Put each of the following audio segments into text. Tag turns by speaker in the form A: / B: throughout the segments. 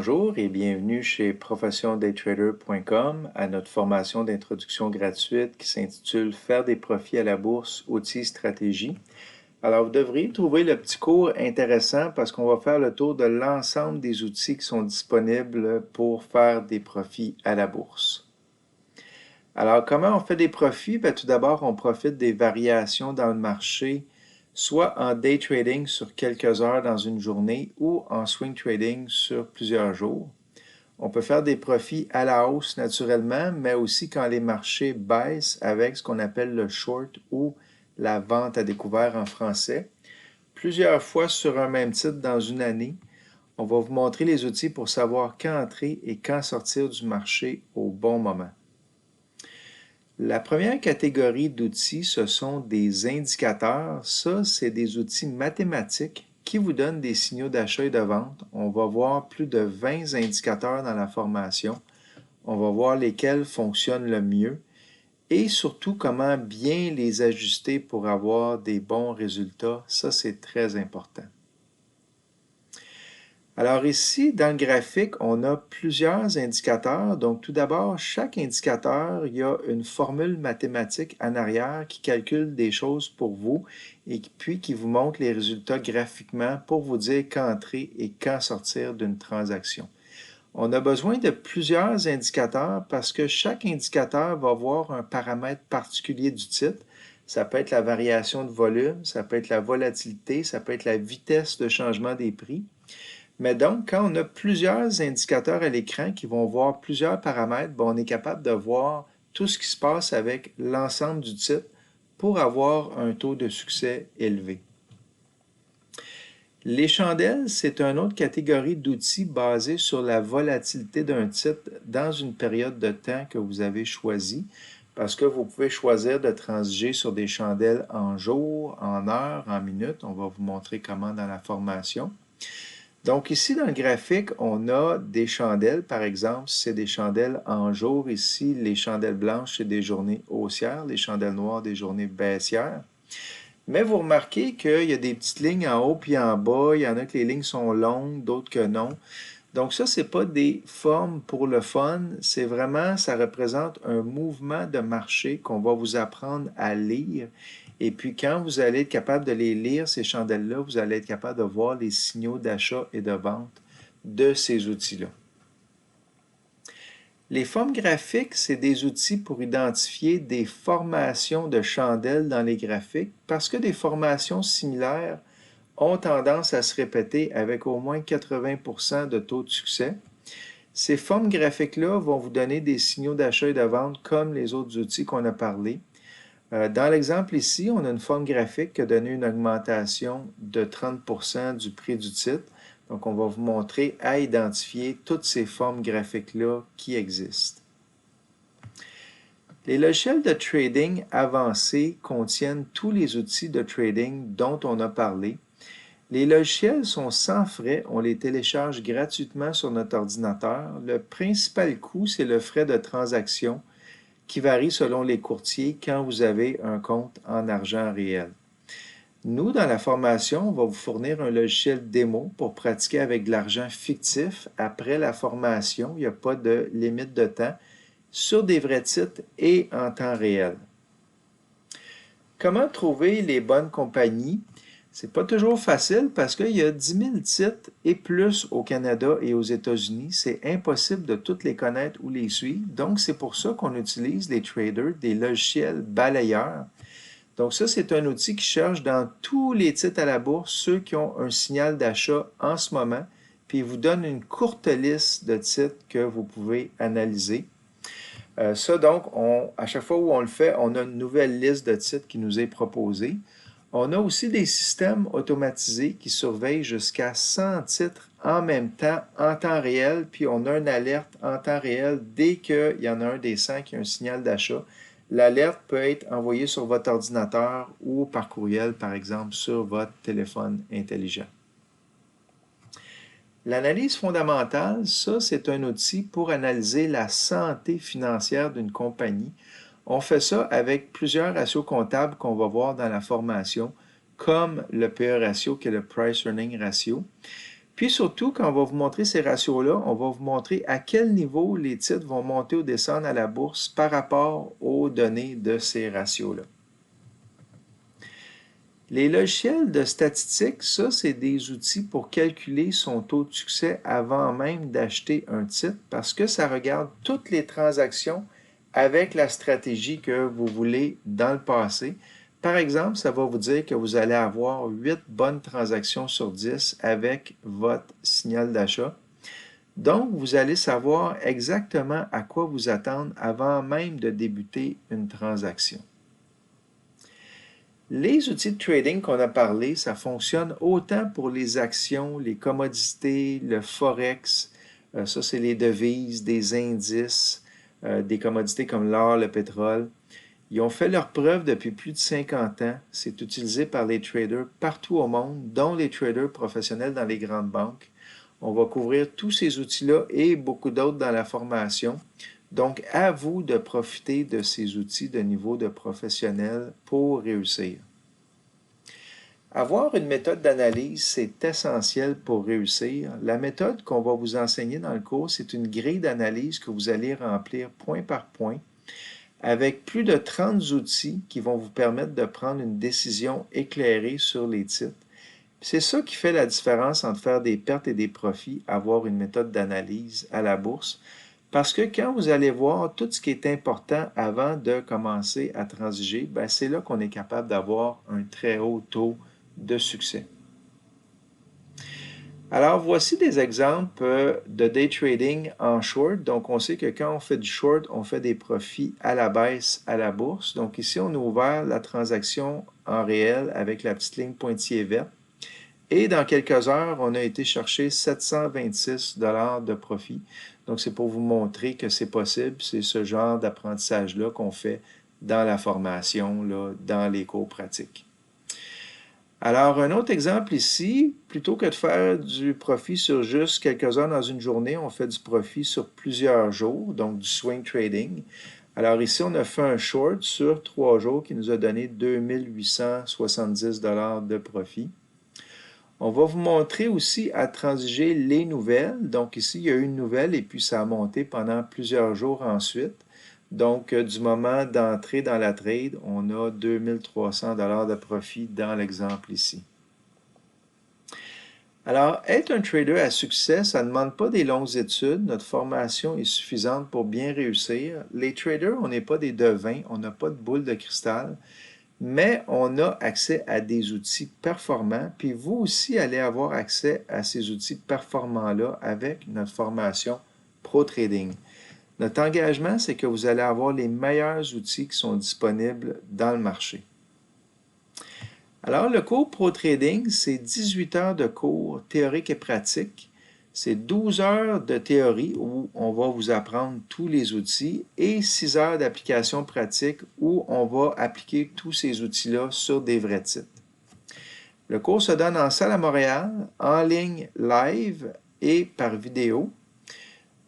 A: Bonjour et bienvenue chez professiondaytrader.com à notre formation d'introduction gratuite qui s'intitule Faire des profits à la bourse, outils et stratégies. Alors, vous devriez trouver le petit cours intéressant parce qu'on va faire le tour de l'ensemble des outils qui sont disponibles pour faire des profits à la bourse. Alors, comment on fait des profits? Bien, tout d'abord, on profite des variations dans le marché, soit en day trading sur quelques heures dans une journée ou en swing trading sur plusieurs jours. On peut faire des profits à la hausse naturellement, mais aussi quand les marchés baissent avec ce qu'on appelle le short ou la vente à découvert en français. Plusieurs fois sur un même titre dans une année, on va vous montrer les outils pour savoir quand entrer et quand sortir du marché au bon moment. La première catégorie d'outils, ce sont des indicateurs. Ça, c'est des outils mathématiques qui vous donnent des signaux d'achat et de vente. On va voir plus de 20 indicateurs dans la formation. On va voir lesquels fonctionnent le mieux et surtout comment bien les ajuster pour avoir des bons résultats. Ça, c'est très important. Alors ici, dans le graphique, on a plusieurs indicateurs. Donc tout d'abord, chaque indicateur, il y a une formule mathématique en arrière qui calcule des choses pour vous et puis qui vous montre les résultats graphiquement pour vous dire quand entrer et quand sortir d'une transaction. On a besoin de plusieurs indicateurs parce que chaque indicateur va avoir un paramètre particulier du titre. Ça peut être la variation de volume, ça peut être la volatilité, ça peut être la vitesse de changement des prix. Mais donc, quand on a plusieurs indicateurs à l'écran qui vont voir plusieurs paramètres, on est capable de voir tout ce qui se passe avec l'ensemble du titre pour avoir un taux de succès élevé. Les chandelles, c'est une autre catégorie d'outils basés sur la volatilité d'un titre dans une période de temps que vous avez choisie, parce que vous pouvez choisir de transiger sur des chandelles en jours, en heures, en minutes. On va vous montrer comment dans la formation. Donc ici, dans le graphique, on a des chandelles, par exemple, c'est des chandelles en jour. Ici, les chandelles blanches, c'est des journées haussières, les chandelles noires, des journées baissières. Mais vous remarquez qu'il y a des petites lignes en haut puis en bas. Il y en a que les lignes sont longues, d'autres que non. Donc ça, ce n'est pas des formes pour le fun. C'est vraiment, ça représente un mouvement de marché qu'on va vous apprendre à lire. Et puis quand vous allez être capable de les lire, ces chandelles-là, vous allez être capable de voir les signaux d'achat et de vente de ces outils-là. Les formes graphiques, c'est des outils pour identifier des formations de chandelles dans les graphiques parce que des formations similaires ont tendance à se répéter avec au moins 80% de taux de succès. Ces formes graphiques-là vont vous donner des signaux d'achat et de vente comme les autres outils qu'on a parlé. Dans l'exemple ici, on a une forme graphique qui a donné une augmentation de 30% du prix du titre. Donc, on va vous montrer à identifier toutes ces formes graphiques-là qui existent. Les logiciels de trading avancés contiennent tous les outils de trading dont on a parlé. Les logiciels sont sans frais, on les télécharge gratuitement sur notre ordinateur. Le principal coût, c'est le frais de transaction qui varie selon les courtiers quand vous avez un compte en argent réel. Nous, dans la formation, on va vous fournir un logiciel démo pour pratiquer avec de l'argent fictif après la formation. Il n'y a pas de limite de temps sur des vrais titres et en temps réel. Comment trouver les bonnes compagnies? C'est pas toujours facile parce qu'il y a 10 000 titres et plus au Canada et aux États-Unis. C'est impossible de toutes les connaître ou les suivre. Donc, c'est pour ça qu'on utilise les traders, des logiciels balayeurs. Donc, ça, c'est un outil qui cherche dans tous les titres à la bourse, ceux qui ont un signal d'achat en ce moment, puis il vous donne une courte liste de titres que vous pouvez analyser. Ça, donc, à chaque fois où on le fait, on a une nouvelle liste de titres qui nous est proposée. On a aussi des systèmes automatisés qui surveillent jusqu'à 100 titres en même temps, en temps réel, puis on a une alerte en temps réel dès qu'il y en a un des 100 qui a un signal d'achat. L'alerte peut être envoyée sur votre ordinateur ou par courriel, par exemple, sur votre téléphone intelligent. L'analyse fondamentale, ça, c'est un outil pour analyser la santé financière d'une compagnie. On fait ça avec plusieurs ratios comptables qu'on va voir dans la formation, comme le PE ratio, qui est le Price Earning Ratio. Puis surtout, quand on va vous montrer ces ratios-là, on va vous montrer à quel niveau les titres vont monter ou descendre à la bourse par rapport aux données de ces ratios-là. Les logiciels de statistique, ça, c'est des outils pour calculer son taux de succès avant même d'acheter un titre parce que ça regarde toutes les transactions avec la stratégie que vous voulez dans le passé. Par exemple, ça va vous dire que vous allez avoir 8 bonnes transactions sur 10 avec votre signal d'achat. Donc, vous allez savoir exactement à quoi vous attendre avant même de débuter une transaction. Les outils de trading qu'on a parlé, ça fonctionne autant pour les actions, les commodités, le forex, ça c'est les devises, des indices, des commodités comme l'or, le pétrole. Ils ont fait leur preuve depuis plus de 50 ans. C'est utilisé par les traders partout au monde, dont les traders professionnels dans les grandes banques. On va couvrir tous ces outils-là et beaucoup d'autres dans la formation. Donc, à vous de profiter de ces outils de niveau de professionnel pour réussir. Avoir une méthode d'analyse, c'est essentiel pour réussir. La méthode qu'on va vous enseigner dans le cours, c'est une grille d'analyse que vous allez remplir point par point avec plus de 30 outils qui vont vous permettre de prendre une décision éclairée sur les titres. C'est ça qui fait la différence entre faire des pertes et des profits, avoir une méthode d'analyse à la bourse. Parce que quand vous allez voir tout ce qui est important avant de commencer à transiger, c'est là qu'on est capable d'avoir un très haut taux de succès. Alors, voici des exemples de day trading en short. Donc, on sait que quand on fait du short, on fait des profits à la baisse à la bourse. Donc, ici, on a ouvert la transaction en réel avec la petite ligne pointillée verte. Et dans quelques heures, on a été chercher 726 $ de profit. Donc, c'est pour vous montrer que c'est possible. C'est ce genre d'apprentissage-là qu'on fait dans la formation, là, dans les cours pratiques. Alors, un autre exemple ici, plutôt que de faire du profit sur juste quelques heures dans une journée, on fait du profit sur plusieurs jours, donc du swing trading. Alors ici, on a fait un short sur 3 jours qui nous a donné 2870 $ de profit. On va vous montrer aussi à transiger les nouvelles. Donc ici, il y a eu une nouvelle et puis ça a monté pendant plusieurs jours ensuite. Donc, du moment d'entrée dans la trade, on a 2300 $ de profit dans l'exemple ici. Alors, être un trader à succès, ça ne demande pas des longues études. Notre formation est suffisante pour bien réussir. Les traders, on n'est pas des devins, on n'a pas de boule de cristal, mais on a accès à des outils performants, puis vous aussi allez avoir accès à ces outils performants-là avec notre formation Pro Trading. Notre engagement, c'est que vous allez avoir les meilleurs outils qui sont disponibles dans le marché. Alors, le cours Pro Trading, c'est 18 heures de cours théorique et pratique. C'est 12 heures de théorie où on va vous apprendre tous les outils et 6 heures d'application pratique où on va appliquer tous ces outils-là sur des vrais titres. Le cours se donne en salle à Montréal, en ligne live et par vidéo.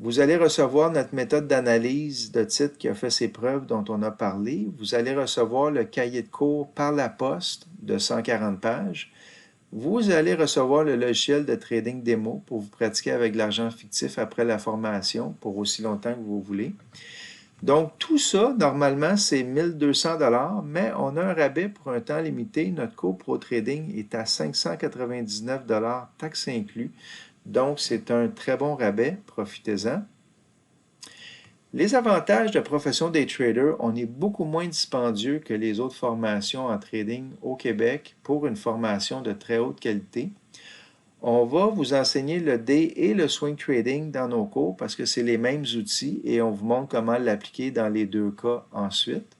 A: Vous allez recevoir notre méthode d'analyse de titres qui a fait ses preuves dont on a parlé. Vous allez recevoir le cahier de cours par la poste de 140 pages. Vous allez recevoir le logiciel de trading démo pour vous pratiquer avec de l'argent fictif après la formation pour aussi longtemps que vous voulez. Donc, tout ça, normalement, c'est 1200 $, mais on a un rabais pour un temps limité. Notre cours Pro Trading est à 599 $, taxes inclus. Donc, c'est un très bon rabais, profitez-en. Les avantages de profession des traders, on est beaucoup moins dispendieux que les autres formations en trading au Québec pour une formation de très haute qualité. On va vous enseigner le day et le swing trading dans nos cours parce que c'est les mêmes outils et on vous montre comment l'appliquer dans les deux cas ensuite.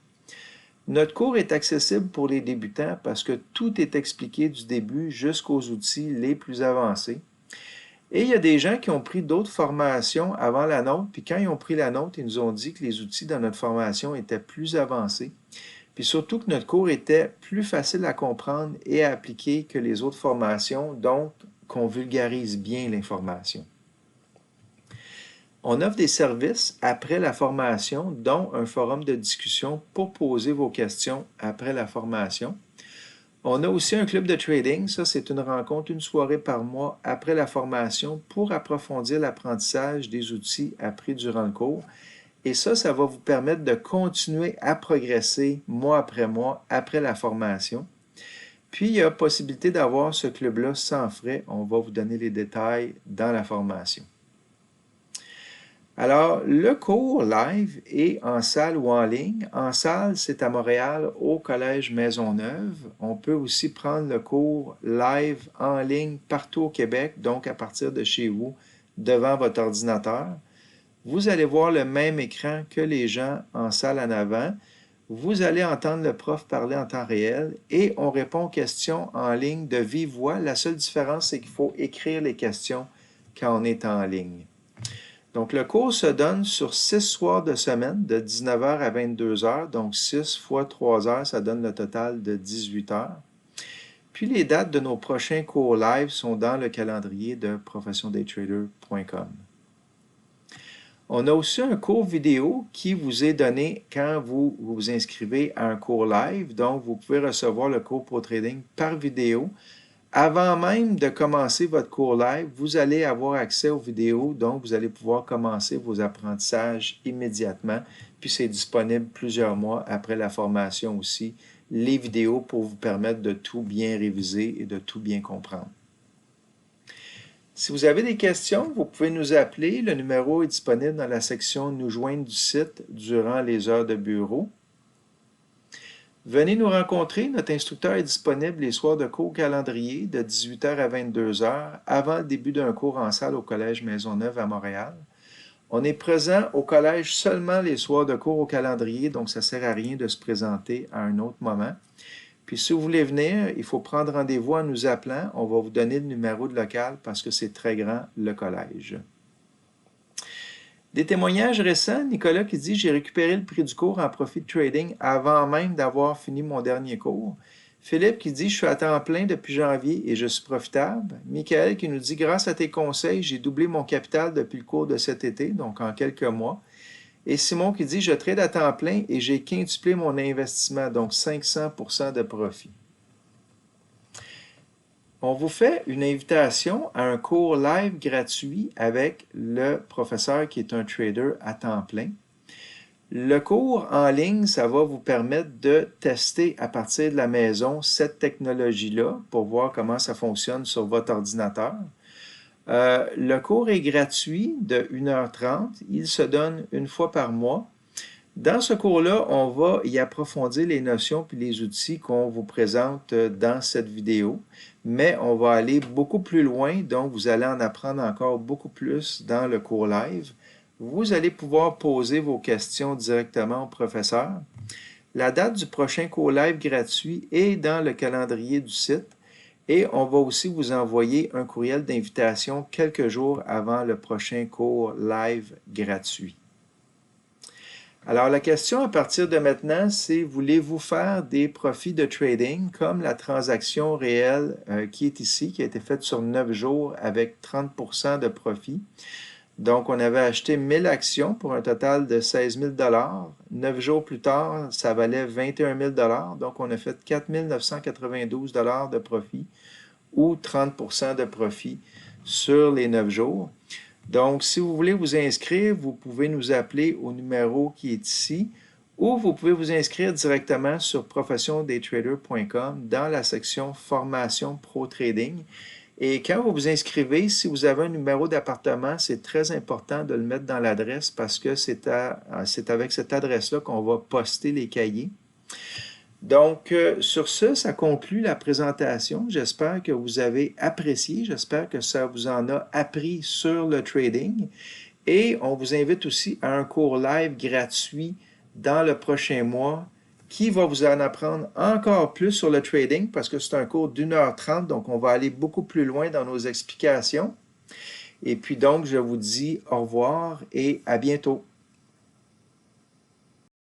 A: Notre cours est accessible pour les débutants parce que tout est expliqué du début jusqu'aux outils les plus avancés. Et il y a des gens qui ont pris d'autres formations avant la nôtre, puis quand ils ont pris la nôtre, ils nous ont dit que les outils dans notre formation étaient plus avancés, puis surtout que notre cours était plus facile à comprendre et à appliquer que les autres formations, donc qu'on vulgarise bien l'information. On offre des services après la formation, dont un forum de discussion pour poser vos questions après la formation. On a aussi un club de trading. Ça, c'est une rencontre, une soirée par mois après la formation pour approfondir l'apprentissage des outils appris durant le cours. Et ça va vous permettre de continuer à progresser mois après mois après la formation. Puis, il y a possibilité d'avoir ce club-là sans frais. On va vous donner les détails dans la formation. Alors, le cours live est en salle ou en ligne. En salle, c'est à Montréal, au Collège Maisonneuve. On peut aussi prendre le cours live en ligne partout au Québec, donc à partir de chez vous, devant votre ordinateur. Vous allez voir le même écran que les gens en salle en avant. Vous allez entendre le prof parler en temps réel et on répond aux questions en ligne de vive voix. La seule différence, c'est qu'il faut écrire les questions quand on est en ligne. Donc, le cours se donne sur 6 soirs de semaine, de 19h à 22h. Donc, 6 fois 3 heures, ça donne le total de 18 heures. Puis, les dates de nos prochains cours live sont dans le calendrier de professiondaytrader.com. On a aussi un cours vidéo qui vous est donné quand vous vous inscrivez à un cours live. Donc, vous pouvez recevoir le cours Pro Trading par vidéo. Avant même de commencer votre cours live, vous allez avoir accès aux vidéos, donc vous allez pouvoir commencer vos apprentissages immédiatement. Puis c'est disponible plusieurs mois après la formation aussi, les vidéos pour vous permettre de tout bien réviser et de tout bien comprendre. Si vous avez des questions, vous pouvez nous appeler. Le numéro est disponible dans la section « Nous joindre » du site durant les heures de bureau. Venez nous rencontrer. Notre instructeur est disponible les soirs de cours calendrier de 18h à 22h avant le début d'un cours en salle au Collège Maisonneuve à Montréal. On est présent au collège seulement les soirs de cours au calendrier, donc ça ne sert à rien de se présenter à un autre moment. Puis si vous voulez venir, il faut prendre rendez-vous en nous appelant. On va vous donner le numéro de local parce que c'est très grand, le collège. Des témoignages récents, Nicolas qui dit « J'ai récupéré le prix du cours en profit trading avant même d'avoir fini mon dernier cours. » Philippe qui dit « Je suis à temps plein depuis janvier et je suis profitable. » Michael qui nous dit « Grâce à tes conseils, j'ai doublé mon capital depuis le cours de cet été, donc en quelques mois. » Et Simon qui dit « Je trade à temps plein et j'ai quintuplé mon investissement, donc 500% de profit. » On vous fait une invitation à un cours live gratuit avec le professeur qui est un trader à temps plein. Le cours en ligne, ça va vous permettre de tester à partir de la maison cette technologie-là pour voir comment ça fonctionne sur votre ordinateur. Le cours est gratuit de 1h30. Il se donne une fois par mois. Dans ce cours-là, on va y approfondir les notions et les outils qu'on vous présente dans cette vidéo, mais on va aller beaucoup plus loin, donc vous allez en apprendre encore beaucoup plus dans le cours live. Vous allez pouvoir poser vos questions directement au professeur. La date du prochain cours live gratuit est dans le calendrier du site et on va aussi vous envoyer un courriel d'invitation quelques jours avant le prochain cours live gratuit. Alors, la question à partir de maintenant, c'est voulez-vous faire des profits de trading comme la transaction réelle qui est ici, qui a été faite sur 9 jours avec 30% de profit. Donc, on avait acheté 1000 actions pour un total de 16 000 $. 9 jours plus tard, ça valait 21 000 $. Donc, on a fait 4 992 $ de profit ou 30% de profit sur les 9 jours. Donc, si vous voulez vous inscrire, vous pouvez nous appeler au numéro qui est ici ou vous pouvez vous inscrire directement sur professiondaytrader.com dans la section Formation Pro Trading. Et quand vous vous inscrivez, si vous avez un numéro d'appartement, c'est très important de le mettre dans l'adresse parce que c'est avec cette adresse-là qu'on va poster les cahiers. Donc, sur ce, ça conclut la présentation. J'espère que vous avez apprécié. J'espère que ça vous en a appris sur le trading. Et on vous invite aussi à un cours live gratuit dans le prochain mois qui va vous en apprendre encore plus sur le trading parce que c'est un cours d'1h30, donc on va aller beaucoup plus loin dans nos explications. Et puis donc, je vous dis au revoir et à bientôt.